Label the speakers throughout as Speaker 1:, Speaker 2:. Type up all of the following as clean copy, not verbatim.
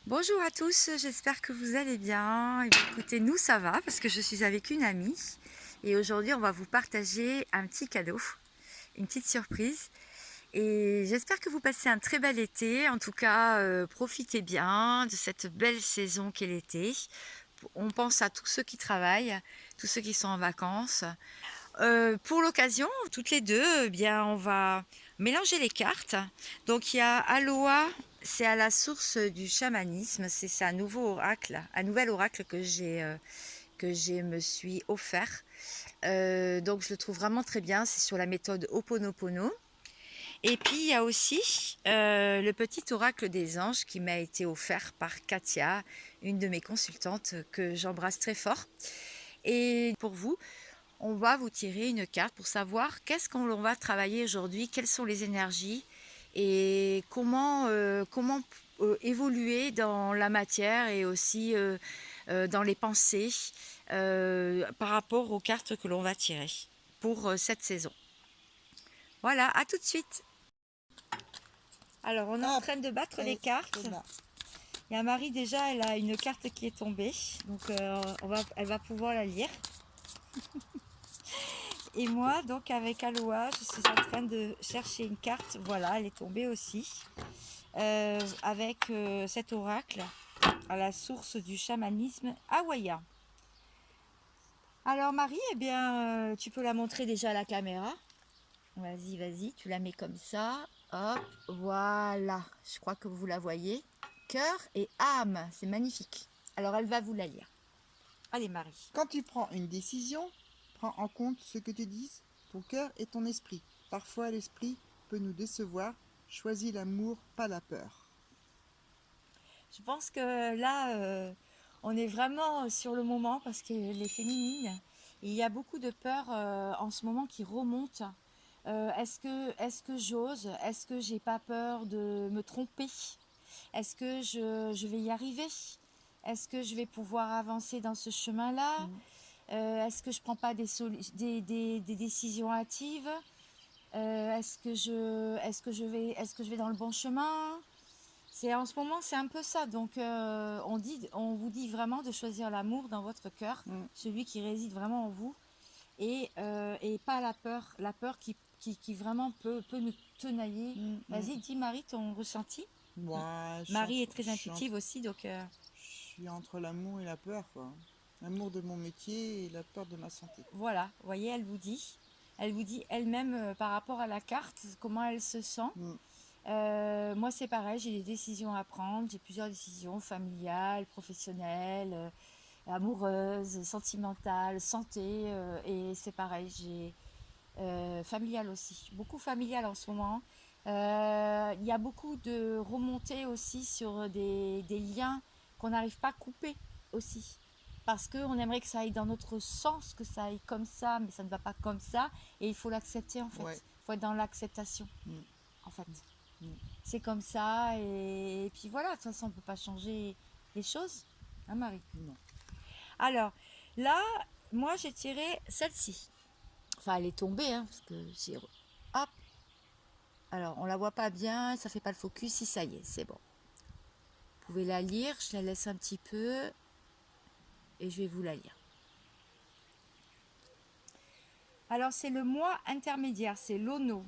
Speaker 1: Bonjour à tous, j'espère que vous allez bien. Et bien, écoutez, nous ça va parce que je suis avec une amie et aujourd'hui on va vous partager un petit cadeau, une petite surprise. Et j'espère que vous passez un très bel été. En tout cas, profitez bien de cette belle saison qu'est l'été. On pense à tous ceux qui travaillent, tous ceux qui sont en vacances. Pour l'occasion, toutes les deux, eh bien, on va mélanger les cartes. Donc il y a Aloha, c'est à la source du chamanisme. C'est un nouveau oracle, un nouvel oracle que j'ai me suis offert. Donc je le trouve vraiment très bien. C'est sur la méthode Ho'oponopono. Et puis il y a aussi le petit oracle des anges qui m'a été offert par Katia, une de mes consultantes que j'embrasse très fort. Et pour vous, on va vous tirer une carte pour savoir qu'est-ce qu'on va travailler aujourd'hui, quelles sont les énergies et comment évoluer dans la matière et aussi dans les pensées par rapport aux cartes que l'on va tirer pour cette saison. Voilà, à tout de suite. Alors, on est en train de battre les cartes. Il y a Marie déjà, elle a une carte qui est tombée, donc elle va pouvoir la lire. Et moi, donc avec Aloha, je suis en train de chercher une carte. Voilà, elle est tombée aussi. Avec cet oracle à la source du chamanisme hawaïen. Alors Marie, eh bien, tu peux la montrer déjà à la caméra. Vas-y, vas-y, tu la mets comme ça. Hop, voilà. Je crois que vous la voyez. Cœur et âme, c'est magnifique. Alors elle va vous la lire. Allez Marie.
Speaker 2: Quand tu prends une décision, prends en compte ce que te disent ton cœur et ton esprit. Parfois l'esprit peut nous décevoir. Choisis l'amour, pas la peur.
Speaker 1: Je pense que là, on est vraiment sur le moment parce que les féminines, il y a beaucoup de peur en ce moment qui remonte. Est-ce que j'ose? Est-ce que j'ai pas peur de me tromper? Est-ce que je vais y arriver? Est-ce que je vais pouvoir avancer dans ce chemin-là? Est-ce que je prends pas des décisions hâtives? Est-ce que je vais dans le bon chemin? C'est en ce moment, c'est un peu ça. Donc, on vous dit vraiment de choisir l'amour dans votre cœur, celui qui réside vraiment en vous, et pas la peur qui vraiment peut nous tenailler. Vas-y, dis Marie ton ressenti.
Speaker 2: Moi,
Speaker 1: Marie est très intuitive aussi, donc
Speaker 2: je suis entre l'amour et la peur, quoi. L'amour de mon métier et la peur de ma santé.
Speaker 1: voilà. Vous voyez, elle vous dit elle-même par rapport à la carte comment elle se sent. Moi, c'est pareil, j'ai des décisions à prendre, j'ai plusieurs décisions familiales, professionnelles, amoureuses, sentimentales, santé, et c'est pareil, j'ai familial aussi, beaucoup familial en ce moment. Il y a beaucoup de remontées aussi sur des liens qu'on n'arrive pas à couper aussi. Parce qu'on aimerait que ça aille dans notre sens, que ça aille comme ça, mais ça ne va pas comme ça. Et il faut l'accepter en fait.
Speaker 2: Ouais.
Speaker 1: Il faut être dans l'acceptation en fait. C'est comme ça et puis voilà, de toute façon on ne peut pas changer les choses, hein Marie?
Speaker 2: Non.
Speaker 1: Alors là, moi j'ai tiré celle-ci. Enfin elle est tombée, hein, parce que j'ai... Hop. Alors on la voit pas bien, ça fait pas le focus, si ça y est, c'est bon. Vous pouvez la lire, je la laisse un petit peu et je vais vous la lire. Alors c'est le moi intermédiaire, c'est l'Ono.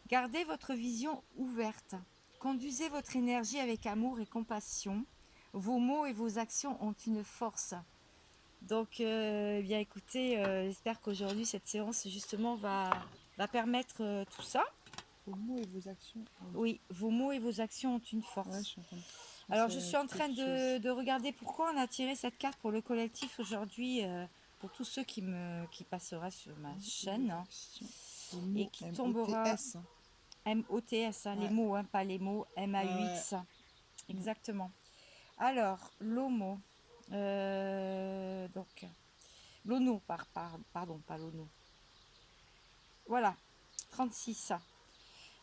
Speaker 1: Gardez votre vision ouverte. Conduisez votre énergie avec amour et compassion. Vos mots et vos actions ont une force. Donc, eh bien écoutez, j'espère qu'aujourd'hui, cette séance, justement, va permettre tout ça.
Speaker 2: Vos mots et vos actions.
Speaker 1: Oui, vos mots et vos actions ont une force.
Speaker 2: Ouais, je suis en train de...
Speaker 1: Alors, je suis en train de regarder pourquoi on a tiré cette carte pour le collectif aujourd'hui, pour tous ceux qui passera sur ma chaîne, hein, et qui tombera... M-O-T-S, hein, les mots, hein, pas les mots M-A-U-X. Exactement. Alors, l'homo. Donc, l'ono, pardon, pas l'ono. Voilà, 36.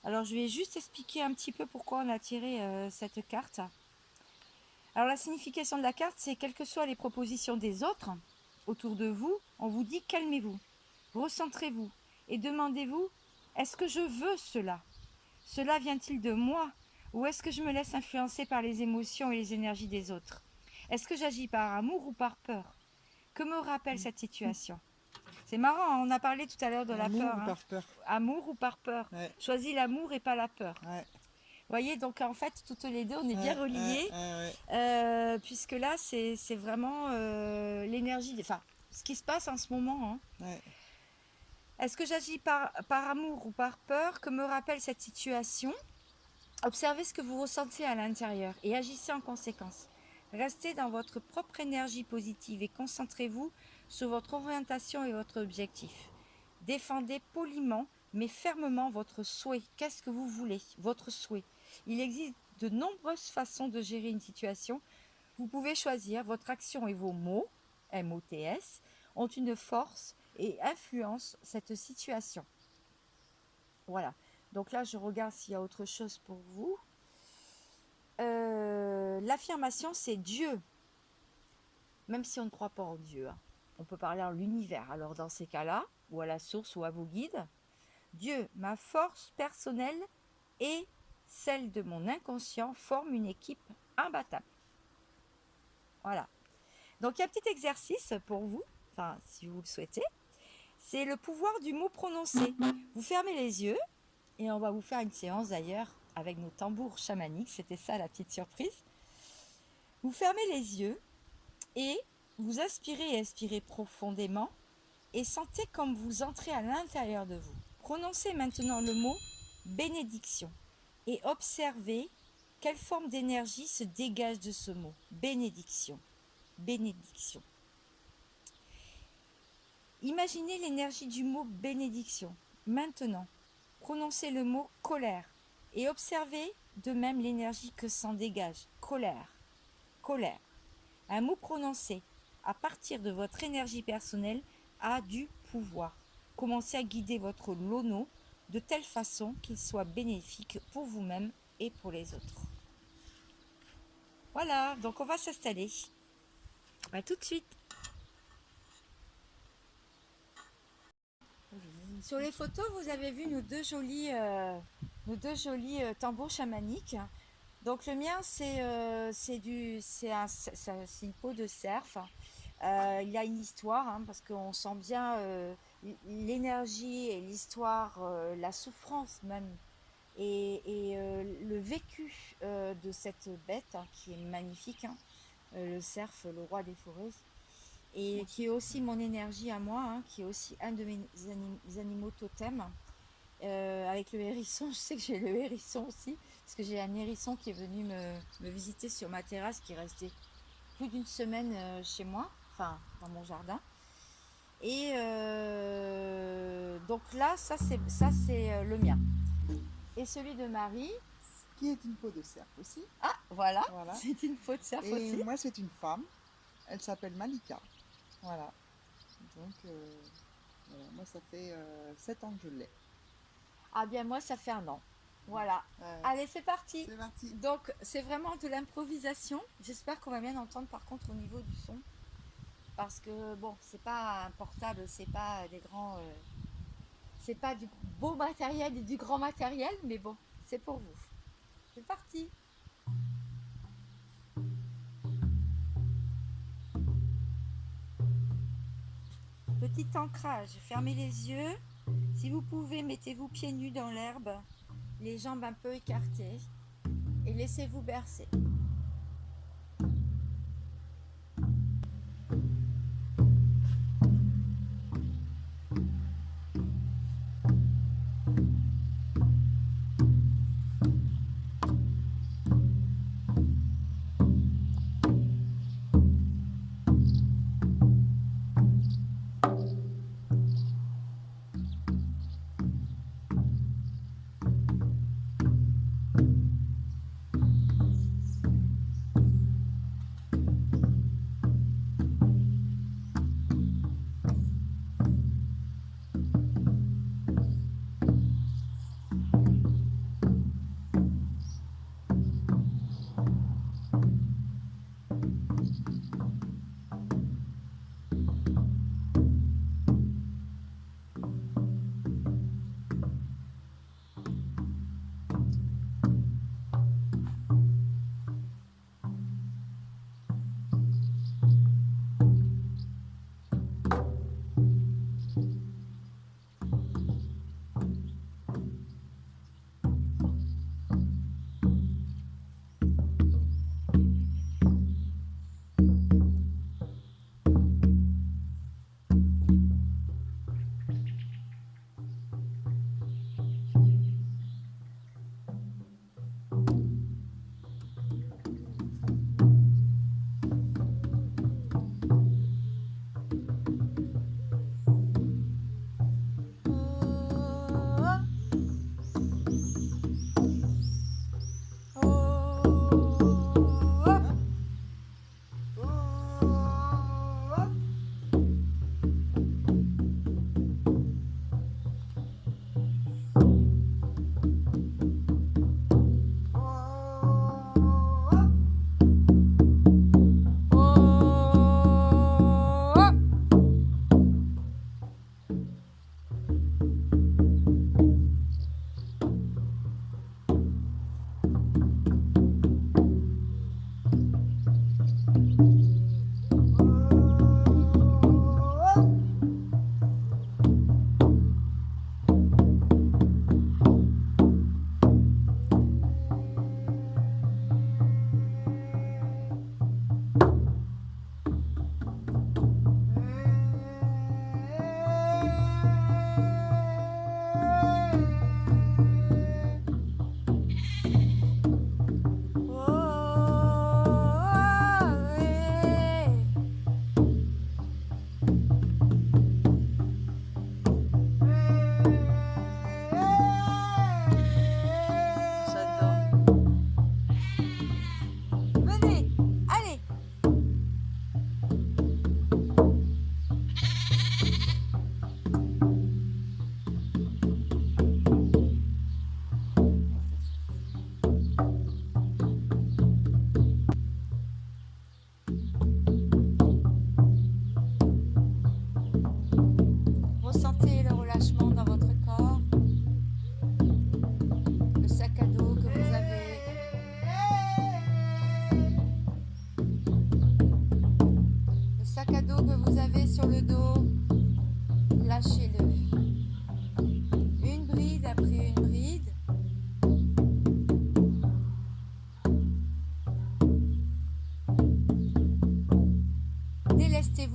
Speaker 1: Alors, je vais juste expliquer un petit peu pourquoi on a tiré cette carte. Alors, la signification de la carte, c'est quelles que soient les propositions des autres autour de vous, on vous dit calmez-vous, recentrez-vous et demandez-vous, est-ce que je veux cela? Cela vient-il de moi Ou est-ce que je me laisse influencer par les émotions et les énergies des autres? Est-ce que j'agis par amour ou par peur? Que me rappelle cette situation? C'est marrant, hein, on a parlé tout à l'heure de la
Speaker 2: Amour
Speaker 1: peur.
Speaker 2: ou
Speaker 1: Hein.
Speaker 2: par peur?
Speaker 1: Amour ou par peur?
Speaker 2: Ouais,
Speaker 1: Choisis l'amour et pas la peur.
Speaker 2: ouais,
Speaker 1: Vous voyez, donc en fait, toutes les deux, on est bien
Speaker 2: ouais,
Speaker 1: reliés, puisque là, c'est vraiment l'énergie, enfin, ce qui se passe en ce moment. Hein.
Speaker 2: ouais.
Speaker 1: Est-ce que j'agis par amour ou par peur? Que me rappelle cette situation? Observez ce que vous ressentez à l'intérieur et agissez en conséquence. Restez dans votre propre énergie positive et concentrez-vous sur votre orientation et votre objectif. Défendez poliment mais fermement votre souhait. Qu'est-ce que vous voulez? Votre souhait. Il existe de nombreuses façons de gérer une situation. Vous pouvez choisir votre action et vos mots, MOTS, ont une force et influencent cette situation. Voilà. Donc là, je regarde s'il y a autre chose pour vous. L'affirmation, c'est Dieu. Même si on ne croit pas en Dieu, hein. On peut parler en l'univers. Alors dans ces cas-là, ou à la source ou à vos guides, Dieu, ma force personnelle et celle de mon inconscient forment une équipe imbattable. Voilà. Donc il y a un petit exercice pour vous, enfin si vous le souhaitez. C'est le pouvoir du mot prononcé. Vous fermez les yeux et on va vous faire une séance d'ailleurs avec nos tambours chamaniques. C'était ça la petite surprise. Vous fermez les yeux et vous inspirez et expirez profondément et sentez comme vous entrez à l'intérieur de vous. Prononcez maintenant le mot bénédiction et observez quelle forme d'énergie se dégage de ce mot. Bénédiction. Bénédiction. Imaginez l'énergie du mot bénédiction. Maintenant, prononcez le mot colère et observez de même l'énergie que s'en dégage. Colère. Colère. Un mot prononcé à partir de votre énergie personnelle a du pouvoir. Commencez à guider votre lono de telle façon qu'il soit bénéfique pour vous-même et pour les autres. Voilà, donc on va s'installer. À tout de suite. Sur les photos, vous avez vu nos deux jolis tambours chamaniques. Donc le mien, c'est une peau de cerf. Il a une histoire, hein, parce qu'on sent bien l'énergie et l'histoire, la souffrance même, et le vécu de cette bête, hein, qui est magnifique, hein, le cerf, le roi des forêts, et qui est aussi mon énergie à moi, hein, qui est aussi un de mes animaux totems. Avec le hérisson, je sais que j'ai le hérisson aussi, parce que j'ai un hérisson qui est venu me visiter sur ma terrasse, qui est resté plus d'une semaine chez moi, enfin dans mon jardin. Et donc là, ça c'est le mien. Et celui de Marie.
Speaker 2: Qui est une peau de cerf aussi.
Speaker 1: Ah, voilà,
Speaker 2: Voilà.
Speaker 1: c'est une peau de cerf aussi.
Speaker 2: Et moi, c'est une femme. Elle s'appelle Malika. Voilà. Donc, voilà. Moi, ça fait 7 ans que je l'ai.
Speaker 1: Ah bien, moi, ça fait un an. Voilà. Allez, c'est parti.
Speaker 2: C'est parti.
Speaker 1: Donc, c'est vraiment de l'improvisation. J'espère qu'on va bien entendre par contre au niveau du son. Parce que, bon, c'est pas un portable, c'est pas des grands... c'est pas du beau matériel et du grand matériel, mais bon, c'est pour vous. C'est parti. Petit ancrage, fermez les yeux. Si vous pouvez, mettez-vous pieds nus dans l'herbe, les jambes un peu écartées et laissez-vous bercer.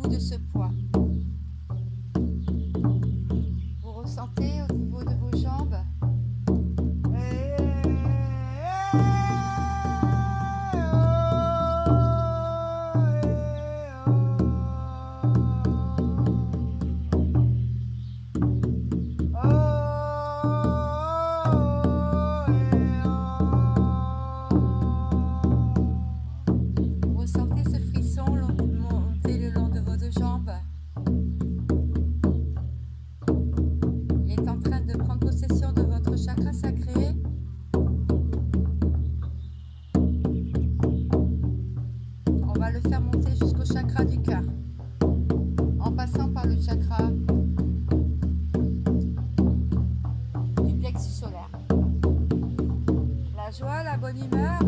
Speaker 1: de ce poids. Vous ressentez au niveau de vos jambes Vous ressentez ce frisson monter le long de vos deux jambes. Il est en train de prendre possession de votre chakra sacré. On va le faire monter jusqu'au chakra du cœur, en passant par le chakra du plexus solaire. La joie, la bonne humeur.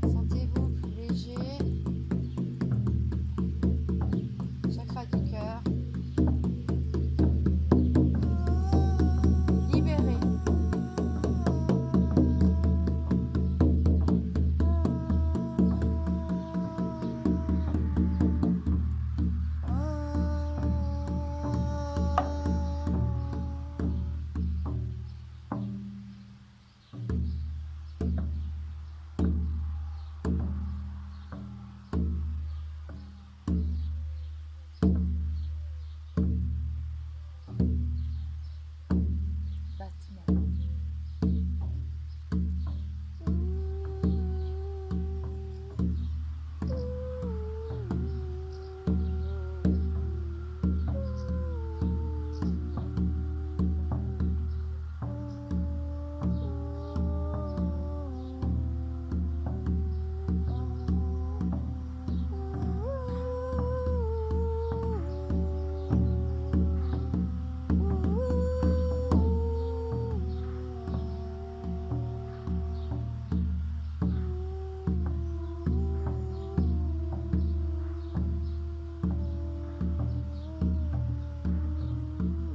Speaker 1: Sentez-vous plus léger. Chakra du cœur. Libéré. Battement.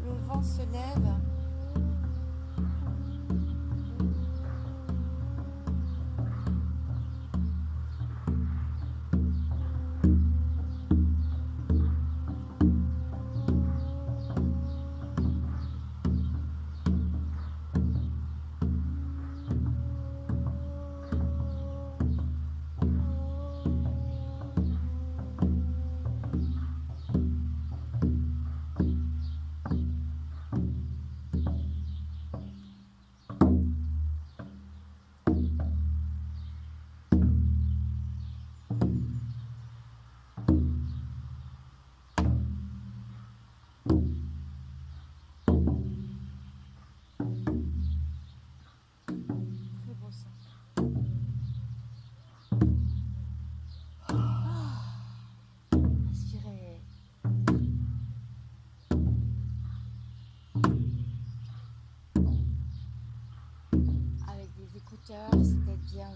Speaker 1: Le vent se lève.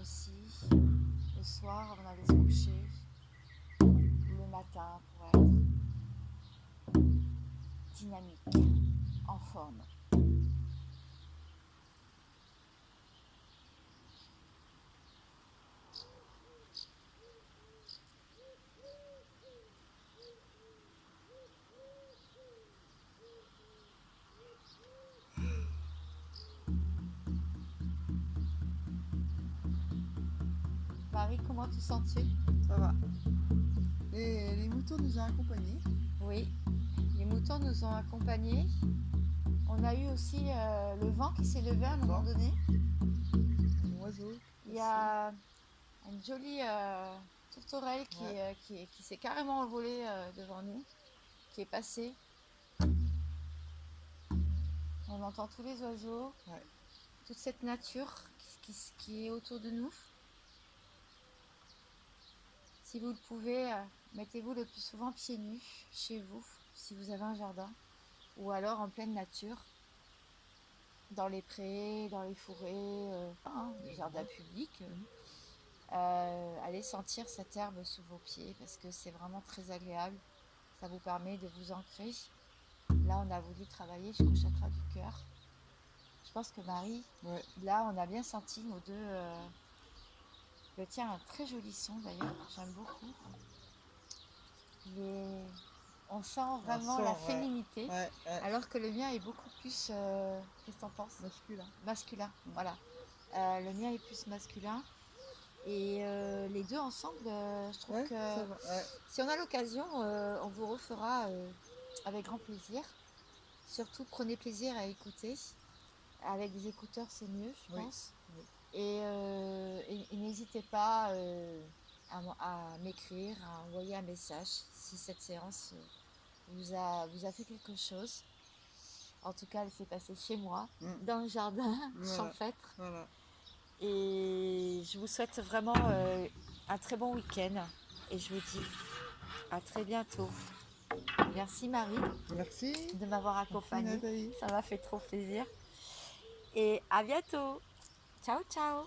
Speaker 1: aussi, le soir avant d'aller se coucher, le matin pour être dynamique, en forme. Marie, comment te sens-tu?
Speaker 2: Ça va. Et les moutons nous ont accompagnés.
Speaker 1: Oui, les moutons nous ont accompagnés. On a eu aussi le vent qui s'est levé à un moment donné.
Speaker 2: Un oiseau.
Speaker 1: Il y a une jolie tourterelle qui s'est carrément envolée devant nous, qui est passée. On entend tous les oiseaux, toute cette nature qui est autour de nous. Si vous le pouvez, mettez-vous le plus souvent pieds nus chez vous, si vous avez un jardin, ou alors en pleine nature, dans les prés, dans les forêts, les jardins publics. Allez sentir cette herbe sous vos pieds parce que c'est vraiment très agréable. Ça vous permet de vous ancrer. Là, on a voulu travailler jusqu'au chakra du cœur. Je pense que Marie, là, on a bien senti nos deux. Le tien a un très joli son d'ailleurs, j'aime beaucoup. On sent vraiment la féminité, alors que le mien est beaucoup plus. Qu'est-ce que t'en penses? Masculin, voilà. Le mien est plus masculin. Et les deux ensemble, je trouve que si on a l'occasion, on vous refera avec grand plaisir. Surtout, prenez plaisir à écouter. Avec des écouteurs, c'est mieux, je pense. Et n'hésitez pas à m'écrire, à envoyer un message si cette séance vous a fait quelque chose. En tout cas, elle s'est passée chez moi, dans le jardin, champêtre. Et je vous souhaite vraiment un très bon week-end. Et je vous dis à très bientôt. Merci Marie.
Speaker 2: Merci
Speaker 1: de m'avoir accompagnée.
Speaker 2: Nathalie.
Speaker 1: Ça m'a fait trop plaisir. Et à bientôt. Ciao, ciao.